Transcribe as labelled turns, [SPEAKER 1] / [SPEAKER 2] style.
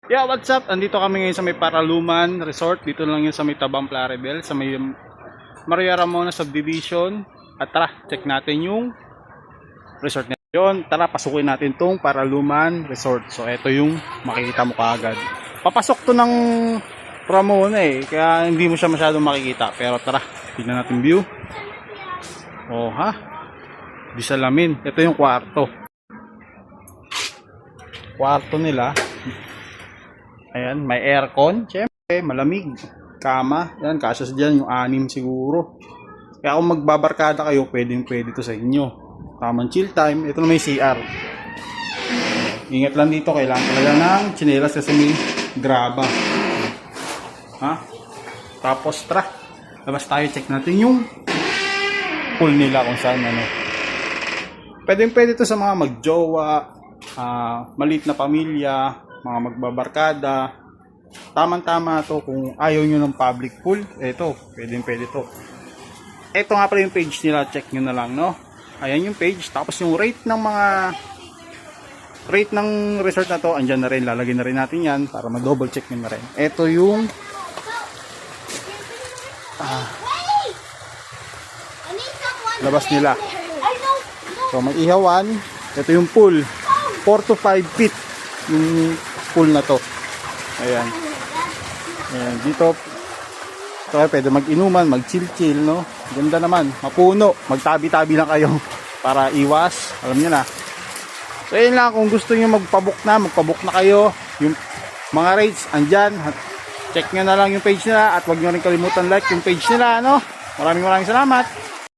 [SPEAKER 1] Yeah, what's up? Andito kami ngayon sa may Paraluman Resort. Dito lang yun sa may Tabang Plaridel, sa may Maria Ramona Subdivision. At tara, check natin yung resort na yun. Tara, pasukin natin tong Paraluman Resort. So, ito yung makikita mo kaagad. Papasok to ng Ramona kaya hindi mo siya masyadong makikita. Pero tara, tignan natin view. Oh ha, di salamin. Ito yung kwarto. Kwarto nila. Ayan, may aircon, syempre, malamig. Kama, yan, kasas dyan, yung 6 siguro. Kaya kung magbabarkada kayo, pwede to sa inyo. Tamang chill time, ito na may CR. Ingat lang dito, kailangan talaga ng tsinelas kasi may graba. Ha? Tapos, tara, labas tayo, check natin yung pool nila kung saan, Pwede to sa mga magjowa, maliit na pamilya, mga magbabarkada. Tamang-tama to kung ayaw nyo ng public pool. Ito, pwede to. Ito nga pala yung page nila, check nyo na lang, no? Ayan yung page, tapos yung rate ng resort na to, andyan na rin, lalagyan na rin natin yan para ma-double check nyo na rin. Ito yung labas nila. So may ihawan. Ito yung pool, 4 to 5 feet yung pool na to. Ayan. Ayan, dito pwede mag-inuman, mag-chill-chill, no? Ganda naman, mapuno, magtabi-tabi lang kayo para iwas, alam niyo na. So ayun lang, kung gusto niyo magpabook na kayo. Yung mga rates andyan, check nyo na lang yung page nila at huwag nyo rin kalimutan like yung page nila, no? Maraming salamat.